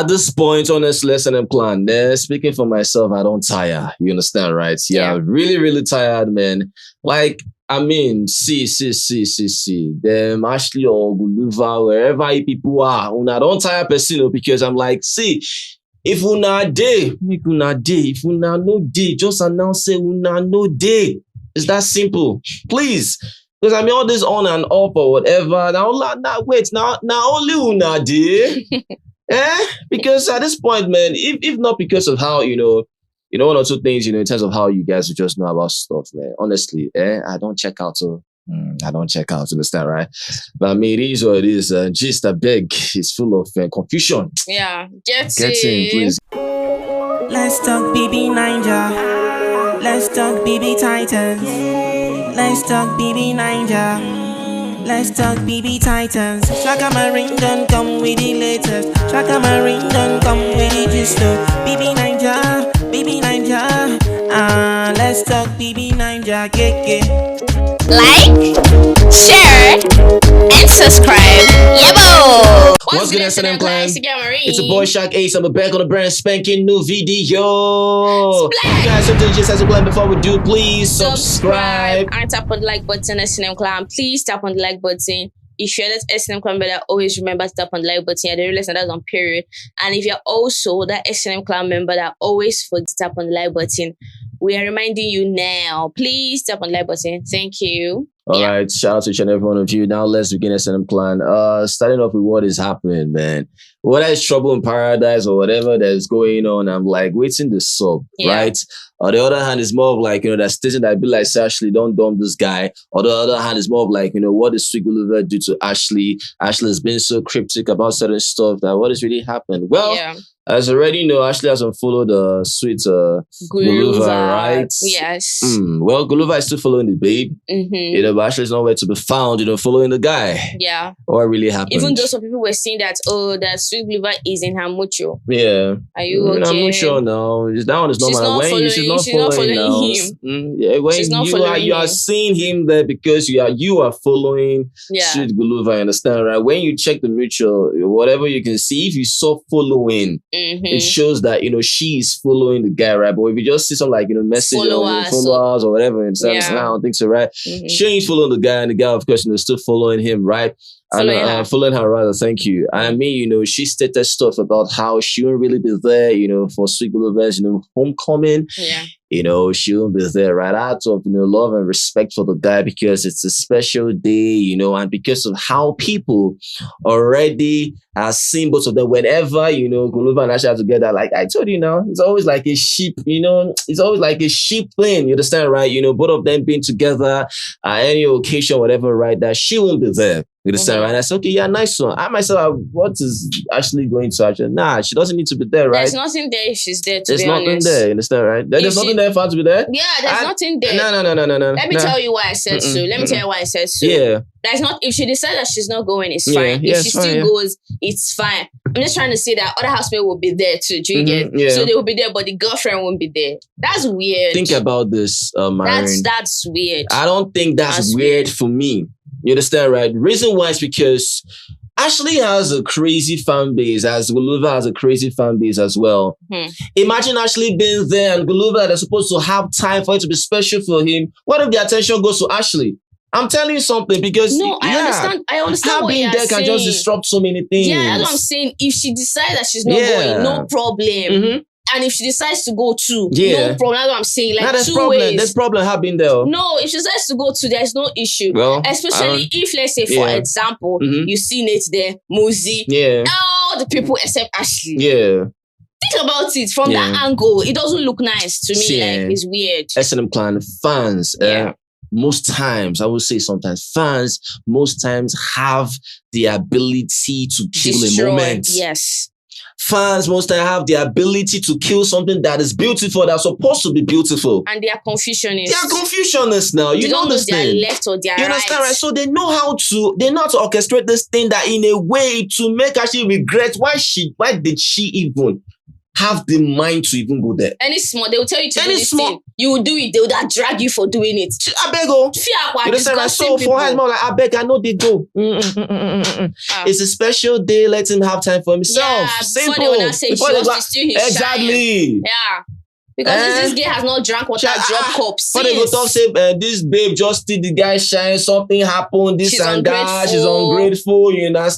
At this point, honestly, lesson plan. Speaking for myself, I don't tire. You understand, right? Yeah, really, really tired, man. Like, I mean, see. Them Ashley or Guluva, wherever you people are, una don't tire person because I'm like, see, if una day, make una day. If una no day, just announce say una no day. It's that simple. Please. Because I mean all this on and off or whatever. Now only una day. Because at this point, man, if not because of how, one or two things, in terms of how you guys would just know about stuff, man. Honestly, I don't check out. So I don't check out, understand, right? But I mean, it is what it is. Just a beg is full of confusion. Yeah, get in, please. Let's talk BB Ninja. Let's talk BB Titans. Let's talk BB Ninja. Let's talk BB Titans. Shaka my ring, don't come with the latest. Shaka my ring, don't come with the gist. BB Ninja, BB Ninja. Let's talk BB Ninja. Like, share, and subscribe. Yebo! What's good, SNM clan? It's a boy Shark Ace. I'm back on a brand spanking new video. You guys, something just as a plan before we do, please subscribe and tap on the like button, SNM clan. Please tap on the like button. If you're that SNM clan member, always remember to tap on the like button. Yeah, the real lesson that's on period. And if you're also that SNM clan member that always forget to tap on the like button, we are reminding you now. Please tap on the like button. Thank you. All right, shout out to each and every one of you. Now let's begin SNM clan. Starting off with what is happening, man. Whether it's trouble in paradise or whatever that's going on, I'm like waiting the sub, right? On the other hand, it's more of like, that statement that be like, say, Ashley, don't dump this guy. On the other hand, it's more of like, what did Sweet Guluva do to Ashley? Ashley has been so cryptic about certain stuff that what has really happened? Well, as you already know, Ashley has unfollowed the Sweet Guluva, right? Yes. Well, Guluva is still following the babe. But Ashley's nowhere to be found, following the guy. Yeah. What really happened? Even though some people were saying that, that Sweet Guluva is in her mucho. Yeah. Are you okay? I'm not sure now. That one is not my way. She's not following him. When you are seeing him there because you are following Sweet Guluva, I understand, right? When you check the mutual, whatever you can see, if you saw following, it shows that she is following the guy, right? But if you just see some like message followers or whatever, I don't think so, right? She ain't following the guy, and the guy, of course, still following him, right? Following her rather, thank you. I mean, she stated stuff about how she won't really be there, for Sweet Guluva's, homecoming. Yeah. She won't be there, right? Out of, love and respect for the guy because it's a special day, and because of how people already are seen both of them whenever, Guluva and Ashley are together. Like I told you now, it's always like a sheep, it's always like a sheep thing. You understand, right? Both of them being together at any occasion, whatever, right? That she won't be there. You understand, right? I said, okay, yeah, nice one. I myself, what is Ashley going to Ashley? Nah, she doesn't need to be there, right? There's nothing there if she's there, There's nothing there, you understand, right? There's nothing there for her to be there? Yeah, there's nothing there. No. Let me tell you why I said so. Let me tell you why I said so. Yeah. There's not, if she decides that she's not going, it's fine. If she still goes, it's fine. I'm just trying to say that other housemates will be there too. Do you get? So they will be there, but the girlfriend won't be there. That's weird. Think about this, Marion. That's weird. I don't think that's weird for me. You understand, right? The reason why is because Ashley has a crazy fan base, as Guluva has a crazy fan base as well. Imagine Ashley being there and Guluva that's supposed to have time for it to be special for him. What if the attention goes to Ashley? I'm telling you something because I understand what being you're there can just disrupt so many things. Yeah, that's what I'm saying. If she decides that she's not going, no problem. And if she decides to go too, no problem. That's what I'm saying. Like there's two problem. ways. There's problem happening there. No, if she decides to go too, there's no issue. Well, especially if, let's say, for example, you see Nate there, Muzi, all the people except Ashley. Yeah. Think about it from that angle. It doesn't look nice to me. Like it's weird. SNM clan fans. Most times, I would say sometimes, fans most times have the ability to kill a moment. Yes. Fans most times have the ability to kill something that is beautiful, that's supposed to be beautiful. And they are confusionists. They are confusionists now. You don't understand? Know their left or their you understand, right? So they know how to orchestrate this thing that in a way to make her she regret why did she even have the mind to even go there? Any small, they will tell you to do Any this small- thing. You will do it. They will drag you for doing it. I beg you. Fear, You understand? Right? So for her, it's more like, I beg, I know they go. It's a special day. Let him have time for himself. Yeah, Simple. before they will not say Before she they wants go- to steal his Exactly. shine. Yeah. Because this guy has not drank water, drop cups. But they go talk, say, this babe just steal the guy shine, something happened, this She's and that, she's ungrateful. ungrateful, you know.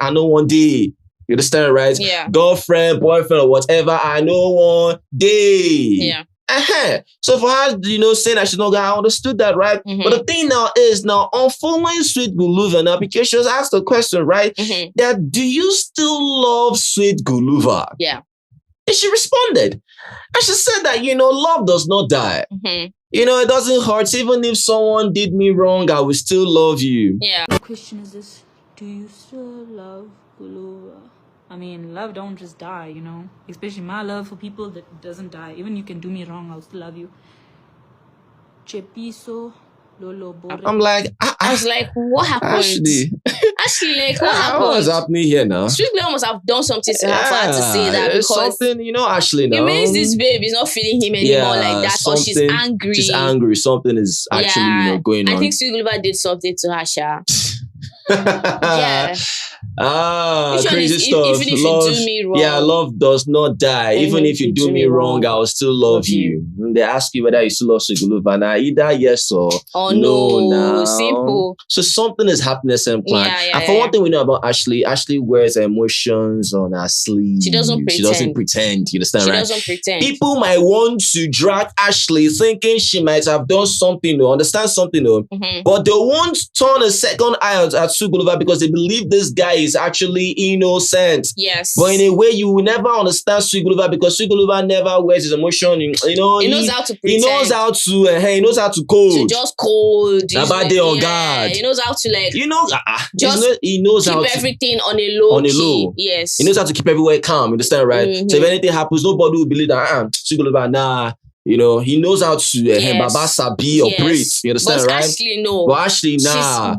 I know one day. You understand, right? Yeah. Girlfriend, boyfriend, or whatever, I know one day. Yeah. So for her, saying that she's not gonna, I understood that, right? Mhm. But the thing now is, unfollowing Sweet Guluva now, because she was asked the question, right? Mhm. That do you still love Sweet Guluva? Yeah. And she responded. And she said that, love does not die. Mhm. It doesn't hurt. Even if someone did me wrong, I will still love you. Yeah. The question is this: do you still love Guluva? I mean, love don't just die, Especially my love for people that doesn't die. Even you can do me wrong, I'll still love you. Chepiso Lolo Bore. I'm like, I was like, what happened? Ashley, Like, what happened? what's happening here now? Sweet Guluva must have done something to her for her to say that, it's because something, Ashley now. it means this babe is not feeling him anymore like that, or she's something- angry. She's angry. Something is actually, going on. I think Sweet Guluva did something to her, Sha. Yeah. Which one Crazy is, stuff. even if Love, you do me wrong. yeah, love does not die. Even if you do me wrong, I will still love you. They ask you whether you still love Sweet Guluva. Now, either yes or no. now. Simple. So something is happening and plan. Yeah, And for one thing we know about Ashley wears her emotions on her sleeve. She doesn't She doesn't pretend. You understand, She right? doesn't pretend. People might want to drag Ashley thinking she might have done something or understand something, Mhm. but they won't turn a second eye at Sweet Guluva because they believe this guy is actually innocent. Yes. But in a way, you will never understand Sweet Guluva because Sweet Guluva never wears his emotion. He knows how to pretend. He knows how to. He knows how to code. To just cold. About day on guard. He knows how to Just he knows keep how to everything on a low key. Yes. He knows how to keep everywhere calm. You understand, right? Mhm. So if anything happens, nobody will believe that. Sweet Guluva, nah. He knows how to Baba Sabi operate. You understand, but right? Ashley, no. But Ashley, nah.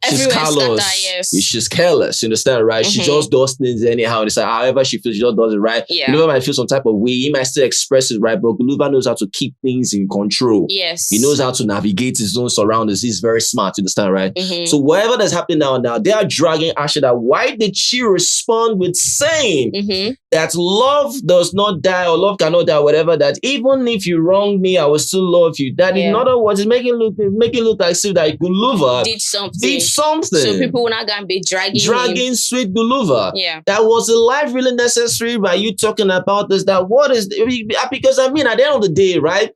She's careless. Yes. She's careless. You understand, right? She just does things anyhow. It's like however she feels, she just does it right. Yeah. Guluva might feel some type of way. He might still express it right, but Guluva knows how to keep things in control. Yes. He knows how to navigate his own surroundings. He's very smart. You understand, right? Mhm. So whatever that's happening now, they are dragging Ashley that why did she respond with saying that love does not die or love cannot die, whatever, that even if you wrong me, I will still love you. That in other words, it's making it look like if that Guluva did something. So people will not gonna be dragging him. Sweet Guluva. Yeah. That was a life really necessary by you talking about this. That what is because at the end of the day, right?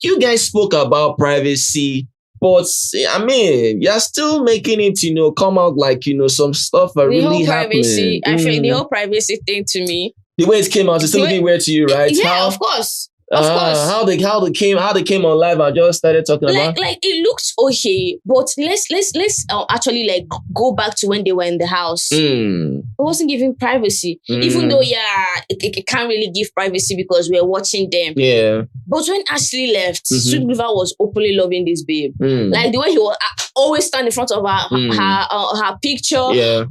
You guys spoke about privacy. But you're still making it, come out like, some stuff are really privacy, happening. Actually, the whole privacy thing to me. The way it came out, it's still looking weird to you, right? Yeah, of course. Of course. How they came on live and just started talking about. Like it looks okay, but let's actually go back to when they were in the house. It wasn't giving privacy, even though it can't really give privacy because we're watching them. Yeah. But when Ashley left, Sweet Guluva was openly loving this babe. Like the way he was always stand in front of her picture,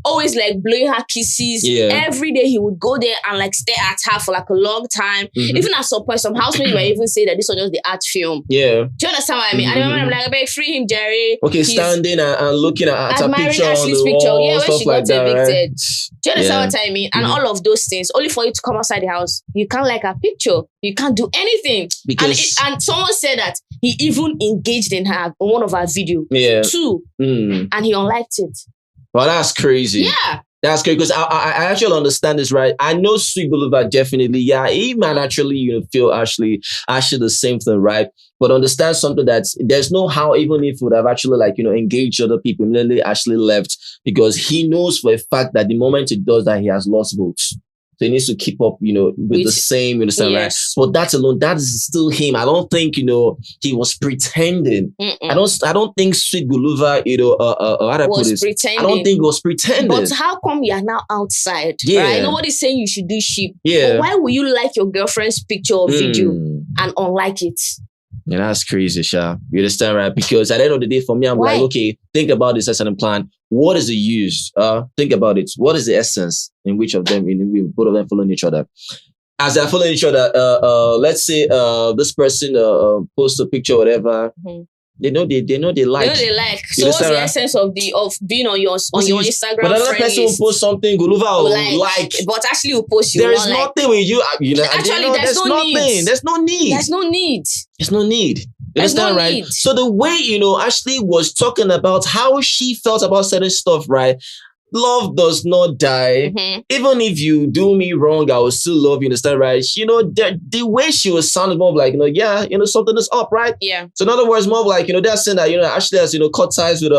always blowing her kisses. Yeah. Every day he would go there and stare at her for a long time. Even at some point, some housemates were even say that this was just the art film. Yeah. Do you understand what I mean? And I remember I'm like, free him, Jerry. Okay, He's standing and looking at her picture on Ashley's the picture. wall, Yeah, when stuff she like got that, evicted. right? Do you understand what I mean? And all of those things, only for you to come outside the house. You can't like her picture. You can't do anything. Because and someone said that he even engaged in her on one of her videos too. And he unliked it. Well, that's crazy. Yeah. That's great because I actually understand this, right? I know Sweet Guluva definitely, he might actually feel Ashley the same thing, right? But understand something that there's no how, even if he would have actually engaged other people, immediately Ashley left because he knows for a fact that the moment he does that, he has lost votes. So he needs to keep up, with the same, you understand, right? But that alone, that is still him. I don't think, he was pretending. I don't think Sweet Guluva, pretending. I don't think he was pretending. But how come you are now outside? Yeah. Right? Nobody's saying you should do shit. Yeah. But why will you like your girlfriend's picture or video and unlike it? Yeah, that's crazy, Sha. You understand, right? Because at the end of the day, for me, I'm like, okay, think about this as a plan. What is the use? Think about it. What is the essence in which of them, in both of them following each other? as they're following each other, let's say this person posts a picture, whatever. Mhm. They know they like. They know they like. So what's the essence of being on your Instagram? But another friend person will list? post something, Guluva will like. But actually, will post you. There is nothing with you. Actually, there's no need. There's no need. There's no need. There's no need. You There's understand, no right? need. So the way, Ashley was talking about how she felt about certain stuff, right? Love does not die. Mm-hmm. Even if you do me wrong, I will still love you, understand, right? The way she was sounding more of like, something is up, right? Yeah. So in other words, more of like, they're saying that, Ashley has, cut ties with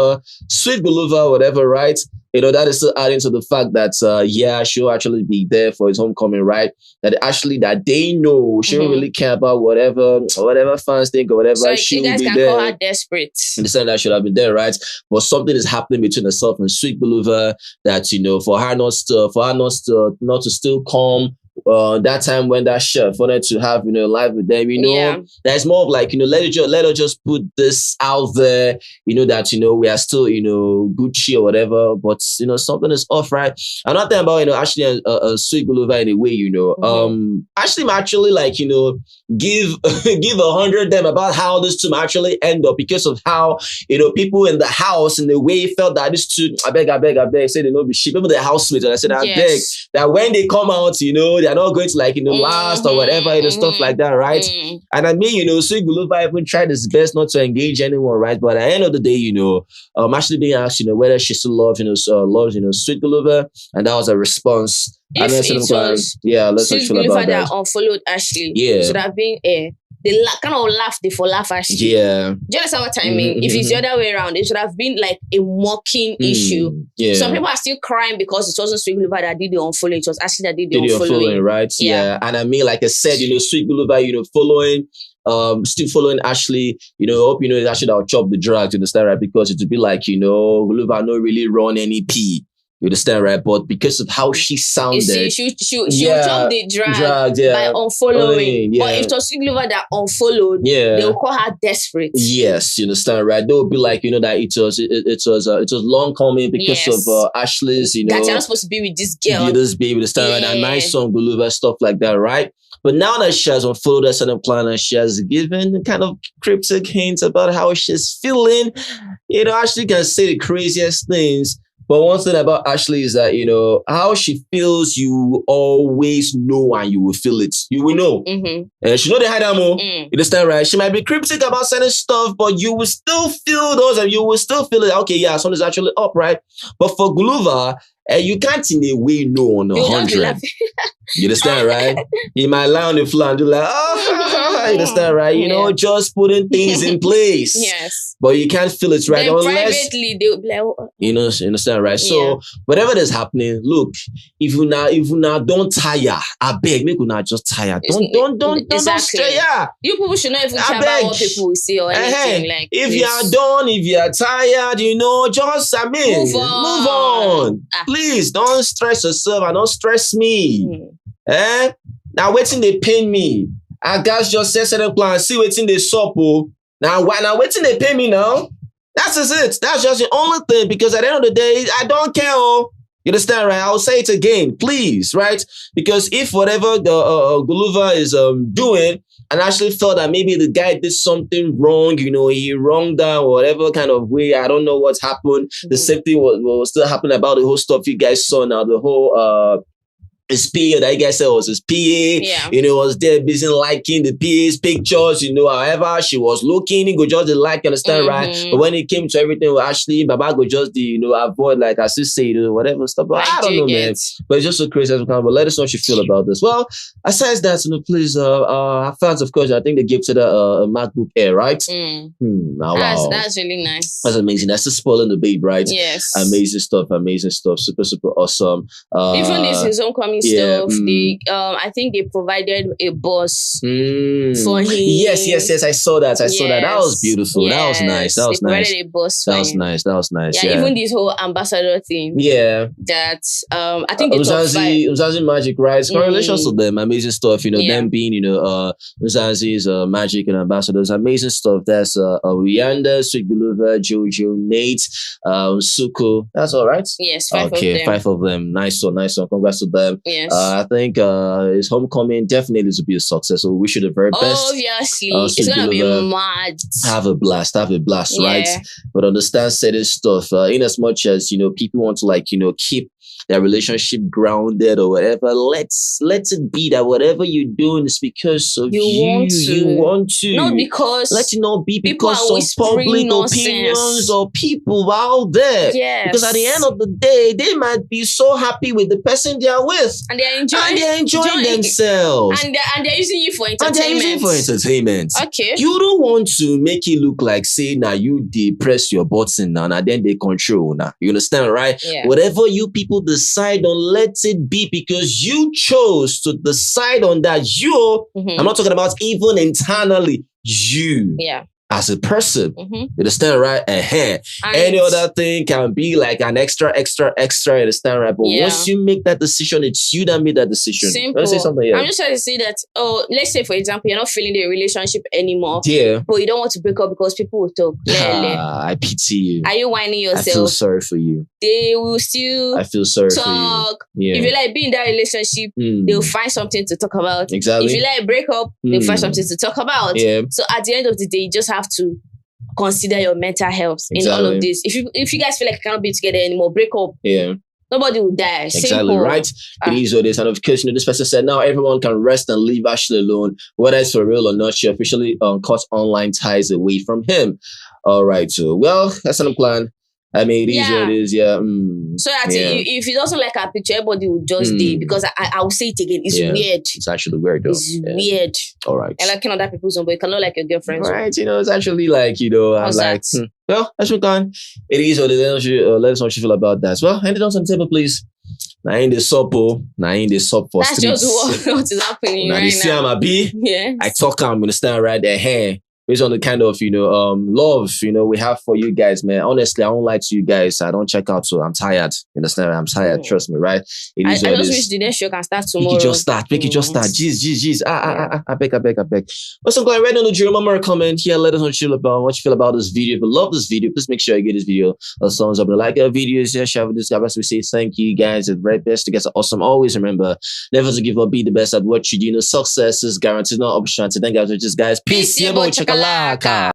Sweet Guluva, whatever, right? That is still adding to the fact that, she'll actually be there for his homecoming, right? That they know she don't really care about whatever fans think or whatever. So she you will guys be can there. call her desperate. Understand that should have been there, right? But something is happening between herself and Sweet Guluva that, for her not to still come. That time when that chef wanted to have live with them, that's more of like let her just put this out there, that we are still Gucci or whatever, but something is off, right? I'm not thinking about Ashley and Sweet Guluva in a way, Ashley might actually like give 100 them about how this two might actually end up because of how people in the house in the way felt that this two I beg say they know be shit. Remember the housemates, and I said I beg that when they come out, they're not going to like last or whatever, stuff like that, right? And I mean, Sweet Guluva even tried his best not to engage anyone, right? But at the end of the day, Ashley being asked, whether she still loves, Sweet Guluva, and that was a response. If it was let's Sweet Guluva that unfollowed Ashley, it should have been they kind of laugh, they for laugh Ashley. Yeah. Do you understand what I mean? If it's the other way around, it should have been like a mocking issue. Yeah. Some people are still crying because it wasn't Sweet Guluva that did the unfollowing, it was Ashley that did the unfollowing. Right? Yeah. And I mean, like I said, Sweet Guluva, following, still following Ashley, hope it's Ashley that will chop the drugs, you understand, right? Because it would be like, Guluva not really run any pee. You understand, right? But because of how she sounded, she'll jump the drag by unfollowing. But if it was Sweet Guluva that unfollowed, they will call her desperate. Yes, you understand, right? They will be like, that it was long coming because of Ashley's, that you're not supposed to be with this girl. This baby, understand, right? A nice song, Guluva, stuff like that, right? But now that she has unfollowed us on the planet, she has given kind of cryptic hints about how she's feeling. Ashley can say the craziest things. But one thing about Ashley is that, how she feels, you always know and you will feel it. You will know. And she know the hide more. You understand, right? She might be cryptic about certain stuff, but you will still feel those and you will still feel it. Okay, something's actually up, right? But for Guluva, you can't in a way know on 100. You understand, right? You might lie on the floor and do like, you understand, right? Just putting things in place. Yes. But you can't feel it, right? Then privately, they'll be like, you understand, right? So whatever is happening, look, if you now don't tire, I beg, make you not just tire. Don't stray. You people should not even care about what people will say or anything. Like, if you are done, if you are tired, just move on. Please don't stress yourself and don't stress me. Now waiting they pain me. I guys just set certain plan, see waiting they sup. Now waiting they pay me now. That's just it. That's just the only thing, because at the end of the day, I don't care. You understand, right? I'll say it again, please, right? Because if whatever the Guluva is doing, and actually felt that maybe the guy did something wrong, he wronged her or whatever kind of way, I don't know what's happened. The same thing was still happening about the whole stuff you guys saw now, the whole his PA that you guys said was his PA, was there busy liking the PA's pictures, however she was looking, he could just like, understand, right? But when it came to everything with Ashley, Baba could just, avoid, like I still say, whatever stuff. But I don't know, man. But it's just so crazy as we can. But let us know what you feel about this. Well, aside that, please, our fans, of course, I think they gave to the MacBook Air, right? Wow. That's really nice. That's amazing. That's just spoiling the babe, right? Yes. Amazing stuff. Super, super awesome. Even this is homecoming stuff. They, I think they provided a bus for him. Yes. I saw that. That was beautiful. That was nice. That was nice. They provided a bus. That was nice. Yeah, even this whole ambassador thing. Yeah. That I think Mzansi Magic, right? Congratulations to them. Amazing stuff. Them being Mzansi's Magic and ambassadors. Amazing stuff. That's Rianda, Sweet Guluva, Jojo, Nate, Suko. That's all right. Yes, 5 of them. 5 of them. Nice one. Congrats to them. Yes. I think his homecoming definitely is to be a success. So we wish you the very best. Obviously, Sweet it's gonna be Guluva. mad. Have a blast, Yeah. right? But understand certain stuff. In as much as people want to keep their relationship grounded or whatever, let's it be that whatever you're doing is because of You want to. You want to. Not because let it not be people because are of whispering public nonsense. opinions or people out there. Yes. Because at the end of the day, they might be so happy with the person they are with. And they're enjoying themselves. And they're using you for entertainment. And they're using it for entertainment. Okay. You don't want to make it look like, say, now you depress your button now, and then they control now. You understand, right? Yeah. Whatever you people decide on, let it be because you chose to decide on that. I'm not talking about even internally, you. Yeah. As a person, Mm-hmm. you understand, right? Any other thing can be like an extra, you understand, right? But once you make that decision, it's you that made that decision. Simple. Let's say something. Yeah. I'm just trying to say that. Oh, let's say for example, you're not feeling the relationship anymore. Yeah. But you don't want to break up because people will talk. I pity you. Are you whining yourself? I feel sorry for you. They will still. I feel sorry talk. for you. Yeah. If you like be in that relationship, they'll find something to talk about. Exactly. If you like break up, they'll find something to talk about. Yeah. So at the end of the day, you just have to consider your mental health in all of this. If you guys feel like you cannot be together anymore, break up. Yeah. Nobody will die. Exactly, Simple. right? It is what it is. And of course, this person said, now everyone can rest and leave Ashley alone. Whether it's for real or not, she officially cut online ties away from him. All right, so, well, that's an plan. I mean, it is what it is, yeah. So that if he doesn't like our picture, everybody will just do because I will say it again. It's weird. It's actually weird, though. It's weird. All right. I like other people's own, but you cannot like your girlfriend's own. Right, it's actually like, I'm like, well, that's what done. It is what it is. Let us know what you feel about that. Well, anything else on the table, please? Now in the sub, for that's streets. just what is happening right now. Yes. I talk, I'm understand right there. Based on the kind of, love, we have for you guys, man. Honestly, I don't lie to you guys. I don't check out, so I'm tired. You understand? I'm tired. Trust me, right? I just wish the next show can start tomorrow. Make it just start. Jeez. I beg. What's up, guys? Right on the drill, mama, comment here. Let us know what you feel about this video. If you love this video, please make sure you give this video a thumbs up. Like our videos, share with this guy. As we say, thank you guys. The very best. You guys are awesome. Always remember, never to give up. Be the best at what you do. Success is guaranteed, not optional. Thank you guys. Peace. Chakalaka.